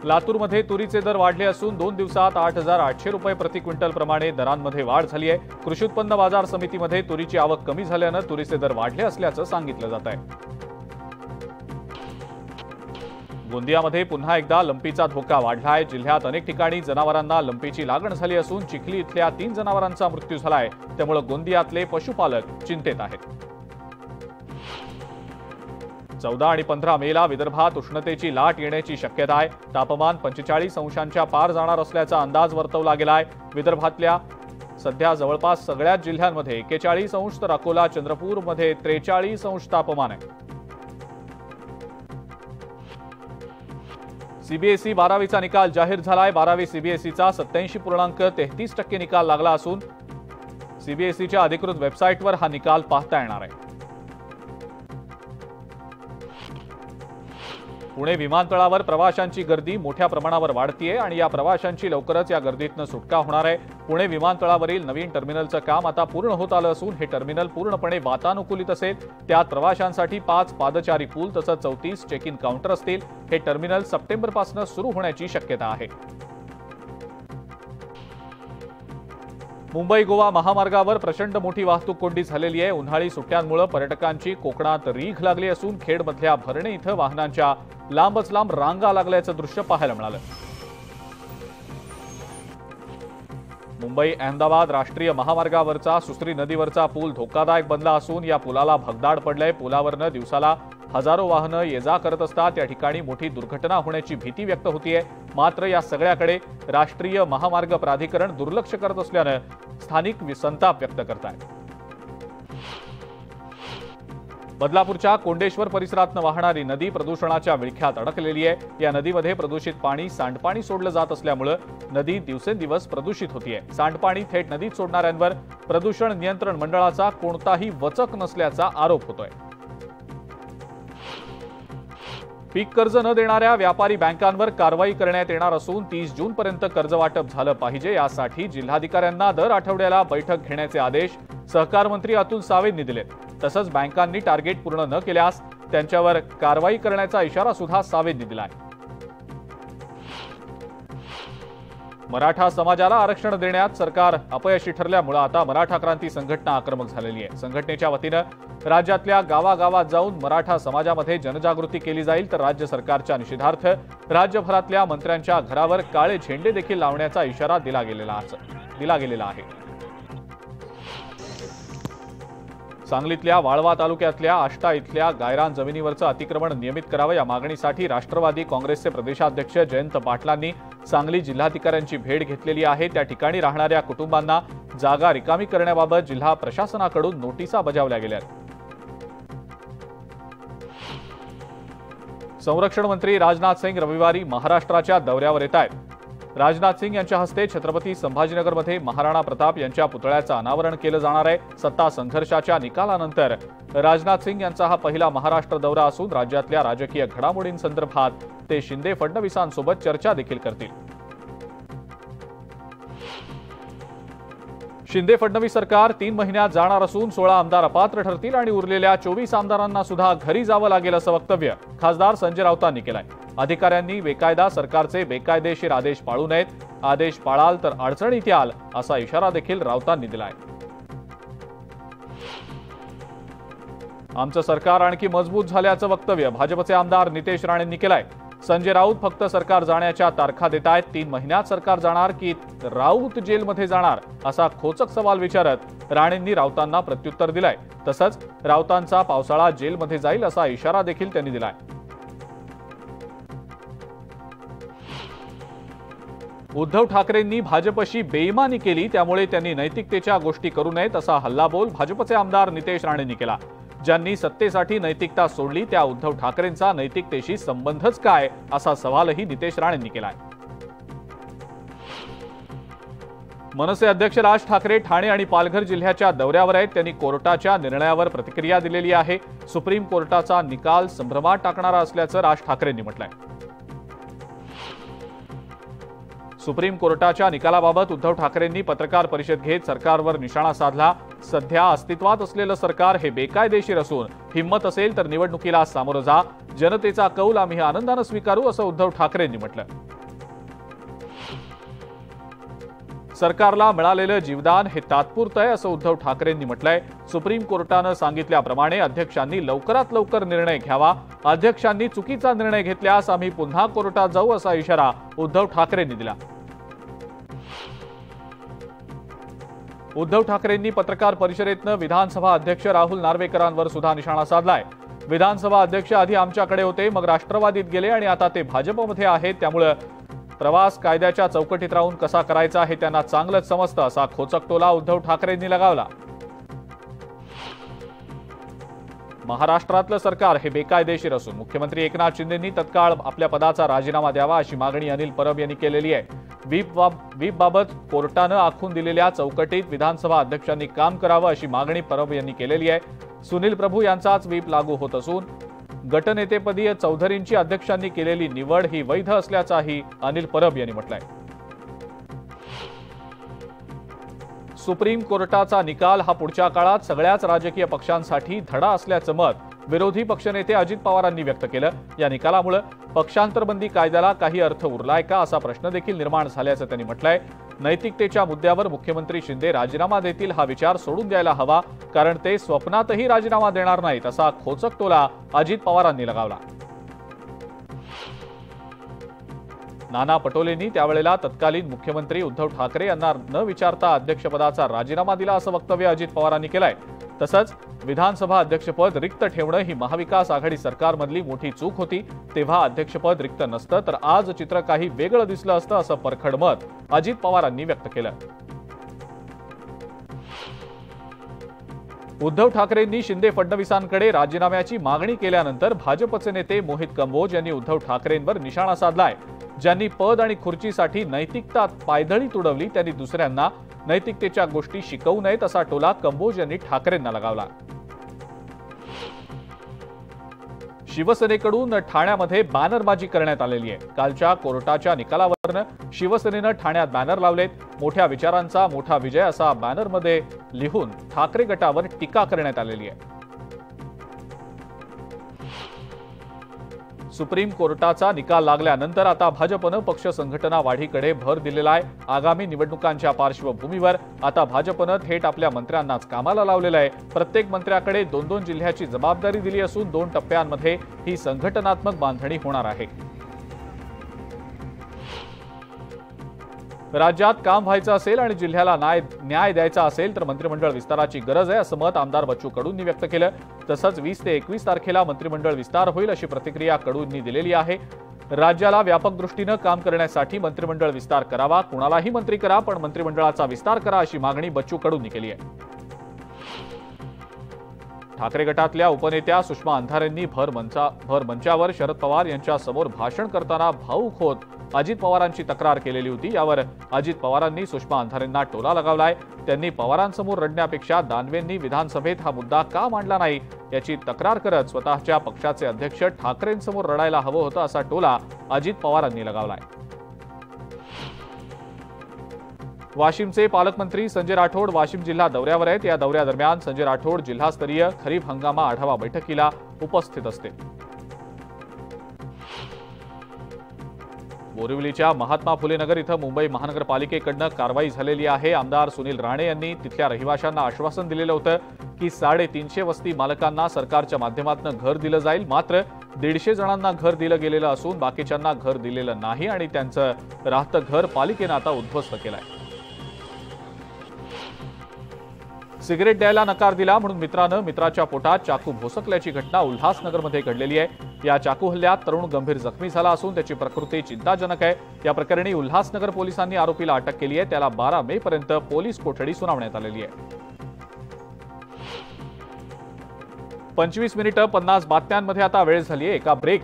लातूरमध्ये तुरीचे दर वाढले असून 2 दिवसात 8,800 रुपये प्रति क्विंटल प्रमाणे दरांमध्ये वाढ झाली आहे। कृषी उत्पन्न बाजार समितीमध्ये तुरीची आवक कमी झाल्यानं तुरीचे दर वाढले असल्याचं सांगितलं जात आहे। गोंदियामध्ये पुन्हा एकदा लंपीचा धोका वाढला आहे। जिल्ह्यात अनेक ठिकाणी जनावरांना लंपीची लागण झाली असून चिखली इथल्या 3 जनावरांचा मृत्यू झालाय। त्यामुळे गोंदियातले पशुपालक चिंतेत आहेत। 14 आणि 15 मेला विदर्भात उष्णतेची लाट येण्याची शक्यता आहे। तापमान 45 अंशांच्या पार जाणार असल्याचा अंदाज वर्तवला गेलाय। विदर्भातल्या सध्या जवळपास सगळ्याच जिल्ह्यांमध्ये 41 अंश तर अकोला चंद्रपूरमध्ये 43 अंश तापमान आहे। सीबीएसई 12वीचा निकाल जाहीर झालाय। 12वी सीबीएसईचा 87.33% निकाल लागला असून सीबीएसईच्या अधिकृत वेबसाईटवर हा निकाल पाहता येणार आहे। पुणे विमानतळावर प्रवाशांची गर्दी मोठ्या प्रमाणावर वाढतीये आणि या प्रवाशांची लवकरच या गर्दीतून सुटका होणार आहे। पुणे विमानतळावरील नवीन टर्मिनलचं काम आता पूर्ण होत आलं असून हे टर्मिनल पूर्णपणे वातानुकूलित असेल। त्यात प्रवाशांसाठी 5 पादचारी पूल तसंच 34 चेक इन काउंटर असतील। हे टर्मिनल सप्टेंबरपासून सुरू होण्याची शक्यता आहे। मुंबई गोवा महामार्गावर प्रचंड मोठी वाहतूक कोंडी झालेली आहे। उन्हाळी सुट्ट्यांमुळे पर्यटकांची कोकणात रीघ लागली असून खेडमधल्या भरणे इथं वाहनांच्या लांबच लांब रांगा लागल्याचं दृश्य पाहायला मिळालं। मुंबई अहमदाबाद राष्ट्रीय महामार्गावरचा सुसरी नदीवरचा पूल धोकादायक बनला असून या पुलाला भगदाड पडलंय। पुलावरनं दिवसाला हजारो वाहनं ये जा करत असतात। या ठिकाणी मोठी दुर्घटना होण्याची भीती व्यक्त होतीये। मात्र या सगळ्याकडे राष्ट्रीय महामार्ग प्राधिकरण दुर्लक्ष करत असल्यानं स्थानिक संताप व्यक्त करतात। बदलापूरच्या कोंडेश्वर परिसरातनं वाहणारी नदी प्रदूषणाच्या विळख्यात अडकलेली आहे। या नदीमध्ये प्रदूषित पाणी सांडपाणी सोडलं जात असल्यामुळे नदी दिवसेंदिवस प्रदूषित होतीये। सांडपाणी थेट नदीत सोडणाऱ्यांवर प्रदूषण नियंत्रण मंडळाचा कोणताही वचक नसल्याचा आरोप होतोय। पीक कर्ज न देणाऱ्या व्यापारी बँकांवर कारवाई करण्यात येणार असून 30 जूनपर्यंत कर्ज वाटप झालं पाहिजे। यासाठी जिल्हाधिकाऱ्यांना दर आठवड्याला बैठक घेण्याचे आदेश सहकार मंत्री अतुल सावेंनी दिलेत। तसंच बँकांनी टार्गेट पूर्ण न केल्यास त्यांच्यावर कारवाई करण्याचा इशारा सुद्धा सावेंनी दिलाय। मराठा समाजाला आरक्षण देण्यात सरकार अपयशी ठरल्यामुळे आता मराठा क्रांती संघटना आक्रमक झालेली आहे। संघटनेच्या वतीनं राज्यातल्या गावागावात जाऊन मराठा समाजामध्ये जनजागृती केली जाईल। तर राज्य सरकारच्या निषेधार्थ राज्यभरातल्या मंत्र्यांच्या घरावर काळे झेंडे देखील लावण्याचा इशारा दिला गेलेला आहे। सांगलीतल्या वाळवा तालुक्यातल्या आष्टा इथल्या गायरान जमिनीवरचं अतिक्रमण नियमित करावं या मागणीसाठी राष्ट्रवादी काँग्रेसचे प्रदेशाध्यक्ष जयंत पाटलांनी सांगली जिल्हाधिकाऱ्यांची भेट घेतलेली आहे। त्या ठिकाणी राहणाऱ्या कुटुंबांना जागा रिकामी करण्याबाबत जिल्हा प्रशासनाकडून नोटिसा बजावल्या गेल्या। संरक्षण मंत्री राजनाथ सिंग रविवारी महाराष्ट्राच्या दौऱ्यावर येत आहेत। राजनाथ सिंग यांच्या हस्ते छत्रपती संभाजीनगरमध्ये महाराणा प्रताप यांच्या पुतळ्याचं अनावरण केलं जाणार आहे। सत्ता संघर्षाच्या निकालानंतर राजनाथ सिंग यांचा हा पहिला महाराष्ट्र दौरा असून राज्यातल्या राजकीय घडामोडींसंदर्भात ते शिंदे फडणवीसांसोबत चर्चा देखील करतील। शिंदे फडणवीस सरकार 3 महिन्यात जाणार असून 16 आमदार अपात्र ठरतील आणि उरलेल्या 24 आमदारांना सुद्धा घरी जावं लागेल असं वक्तव्य खासदार संजय राऊतांनी केलंय। अधिकाऱ्यांनी बेकायदा सरकारचे बेकायदेशीर आदेश पाळू नयेत, आदेश पाळाल तर अडचणीत याल असा इशारा देखील राऊतांनी दिलाय। आमचं सरकार आणखी मजबूत झाल्याचं वक्तव्य भाजपचे आमदार नितेश राणेंनी केलंय। संजय राऊत फक्त सरकार जाण्याच्या तारखा देत आहेत। 3 महिन्यात सरकार जाणार की राऊत जेलमध्ये जाणार असा खोचक सवाल विचारत राणेंनी राऊतांना प्रत्युत्तर दिलंय। तसंच राऊतांचा पावसाळा जेलमध्ये जाईल असा इशारा देखील त्यांनी दिलाय। उद्धव ठाकरेंनी भाजपशी बेईमानी केली त्यामुळे त्यांनी नैतिकतेच्या गोष्टी करू नयेत असा हल्लाबोल भाजपचे आमदार नितेश राणेंनी केला। ज्यांनी सत्तेसाठी नैतिकता सोडली त्या उद्धव ठाकरेंचा नैतिकतेशी संबंधच काय असा सवालही नितेश राणेंनी केलाय। मनसे अध्यक्ष राज ठाकरे ठाणे आणि पालघर जिल्ह्याच्या दौऱ्यावर आहेत। त्यांनी कोर्टाच्या निर्णयावर प्रतिक्रिया दिलेली आहे। सुप्रीम कोर्टाचा निकाल संभ्रमात टाकणारा असल्याचं राज ठाकरेंनी म्हटलंय। सुप्रीम कोर्टाच्या निकालाबाबत उद्धव ठाकरेंनी पत्रकार परिषद घेत सरकारवर निशाणा साधला। सध्या अस्तित्वात असलेलं सरकार हे बेकायदेशीर असून हिम्मत असेल तर निवडणुकीला सामोरं जा, जनतेचा कौल आम्ही आनंदाने स्वीकारू असं उद्धव ठाकरेंनी म्हटलं। सरकारला मिळालेलं जीवदान हे तात्पुरतं आहे असं उद्धव ठाकरेंनी म्हटलंय। सुप्रीम कोर्टानं सांगितल्याप्रमाणे अध्यक्षांनी लवकरात लवकर निर्णय घ्यावा। अध्यक्षांनी चुकीचा निर्णय घेतल्यास आम्ही पुन्हा कोर्टात जाऊ असा इशारा उद्धव ठाकरेंनी दिला। उद्धव ठाकरेंनी पत्रकार परिषदेतनं विधानसभा अध्यक्ष राहुल नार्वेकरांवर सुद्धा निशाणा साधलाय। विधानसभा अध्यक्ष आधी आमच्याकडे होते, मग राष्ट्रवादीत गेले आणि आता ते भाजपमध्ये आहेत, त्यामुळे प्रवास कायद्याच्या चौकटीत राहून कसा करायचा हे त्यांना चांगलंच समजतं असा खोचक टोला उद्धव ठाकरेंनी लगावला। महाराष्ट्रातलं सरकार हे बेकायदेशीर असून मुख्यमंत्री एकनाथ शिंदेंनी तत्काळ आपल्या पदाचा राजीनामा द्यावा अशी मागणी अनिल परब यांनी केलेली आहे। व्हीपबाबत कोर्टानं आखून दिलेल्या चौकटीत विधानसभा अध्यक्षांनी काम करावं अशी मागणी परब यांनी केलेली आहे। सुनील प्रभू यांचाच व्हीप लागू होत असून गटनेतेपदी चौधरींची अध्यक्षांनी केलेली निवड ही वैध असल्याचाही अनिल परब यांनी म्हटलंय। सुप्रीम कोर्टाचा निकाल हा पुढच्या काळात सगळ्याच राजकीय पक्षांसाठी धडा असल्याचं मत विरोधी पक्षनेते अजित पवारांनी व्यक्त केलं। या निकालामुळे पक्षांतरबंदी कायद्याला काही अर्थ उरलाय का असा प्रश्न देखील निर्माण झाल्याचं त्यांनी म्हटलंय। नैतिकतेच्या मुद्द्यावर मुख्यमंत्री शिंदे राजीनामा देतील हा विचार सोडून द्यायला हवा, कारण ते स्वप्नातही राजीनामा देणार नाहीत असा खोचक टोला अजित पवारांनी लगावला। नाना पटोलेंनी त्यावेळेला तत्कालीन मुख्यमंत्री उद्धव ठाकरे यांना न विचारता अध्यक्षपदाचा राजीनामा दिला असं वक्तव्य अजित पवारांनी केलंय। तसंच विधानसभा अध्यक्षपद रिक्त ठेवणं ही महाविकास आघाडी सरकारमधली मोठी चूक होती, तेव्हा अध्यक्षपद रिक्त नसतं तर आज चित्र काही वेगळं दिसलं असतं असं परखड मत अजित पवारांनी व्यक्त केलं। उद्धव ठाकरेंनी शिंदे फडणवीसांकडे राजीनाम्याची मागणी केल्यानंतर भाजपचे नेते मोहित कंबोज यांनी उद्धव ठाकरेंवर निशाणा साधलाय। ज्यांनी पद आणि खुर्चीसाठी नैतिकता पायदळी तुडवली त्यांनी दुसऱ्यांना नैतिकतेच्या गोष्टी शिकवू नयेत असा टोला कंबोज यांनी ठाकरेंना लगावला। शिवसेनेकडून ठाण्यामध्ये बॅनरबाजी करण्यात आलेली आहे। कालच्या कोर्टाच्या निकालावरनं शिवसेनेनं ठाण्यात बॅनर लावलेत। मोठ्या विचारांचा मोठा विजय असा बॅनरमध्ये लिहून ठाकरे गटावर टीका करण्यात आलेली आहे। सुप्रीम कोर्टाचा निकाल लागल्यानंतर आता भाजपनं पक्ष संघटना वाढीकडे भर दिलेला आहे। आगामी निवडणुकांच्या पार्श्वभूमीवर आता भाजपनं थेट आपल्या मंत्र्यांनाच कामाला लावलेलं आहे। प्रत्येक मंत्र्याकडे 2-2 जिल्ह्याची जबाबदारी दिली असून 2 टप्प्यांमध्ये ही संघटनात्मक बांधणी होणार आहे। राज्यात काम व्हायचं असेल आणि जिल्ह्याला न्याय द्यायचा असेल तर मंत्रिमंडळ विस्ताराची गरज आहे असं मत आमदार बच्चू कडूंनी व्यक्त केलं। तसंच 20 ते 21 तारखेला मंत्रिमंडळ विस्तार होईल अशी प्रतिक्रिया कडूंनी दिलेली आहे। राज्याला व्यापक दृष्टीनं काम करण्यासाठी मंत्रिमंडळ विस्तार करावा, कुणालाही मंत्री करा पण मंत्रिमंडळाचा विस्तार करा अशी मागणी बच्चू कडूंनी केली आहे। ठाकरे गटातल्या उपनेत्या सुषमा अंधारेंनी भर मंचावर शरद पवार यांच्या समोर भाषण करताना भावूक होत अजित पवारांची तक्रार केलेली होती। यावर अजित पवारांनी सुषमा अंधारेंना टोला लगावलाय। त्यांनी पवारांसमोर रडण्यापेक्षा दानवेंनी विधानसभेत हा मुद्दा का मांडला नाही याची तक्रार करत स्वतःच्या पक्षाचे अध्यक्ष ठाकरेंसमोर रडायला हवं होतं असा टोला अजित पवारांनी लगावलाय। वाशिमचे पालकमंत्री संजय राठोड वाशिम जिल्हा दौऱ्यावर आहेत। या दौऱ्यादरम्यान संजय राठोड जिल्हास्तरीय खरीप हंगामा आढावा बैठकीला उपस्थित असतील। बोरिवलीच्या महात्मा फुले नगर इथं मुंबई महानगरपालिकेकडनं कारवाई झालेली आहे। आमदार सुनील राणे यांनी तिथल्या रहिवाशांना आश्वासन दिलेलं होतं की 350 वस्ती मालकांना सरकारच्या माध्यमातून घर दिलं जाईल, मात्र 150 जणांना घर दिलं गेलेलं असून बाकीच्यांना घर दिलेलं नाही आणि त्यांचं राहतं घर पालिकेनं आता उद्ध्वस्त केलंय। सिगरेट द्यायला नकार दिला म्हणून मित्रानं मित्राच्या पोटात चाकू भोसकल्याची घटना उल्हासनगरमध्ये घडलेली आहे। या चाकू हल्ल्यात तरुण गंभीर जखमी झाला असून त्याची प्रकृती चिंताजनक आहे। या प्रकरणी उल्हासनगर पोलिसांनी आरोपीला अटक केली आहे। त्याला 12 मे पर्यंत पोलीस कोठडी सुनावण्यात आलेली आहे। 25 मिनिटं 50 बातम्यांमध्ये आता वेळ झाली आहे एका ब्रेक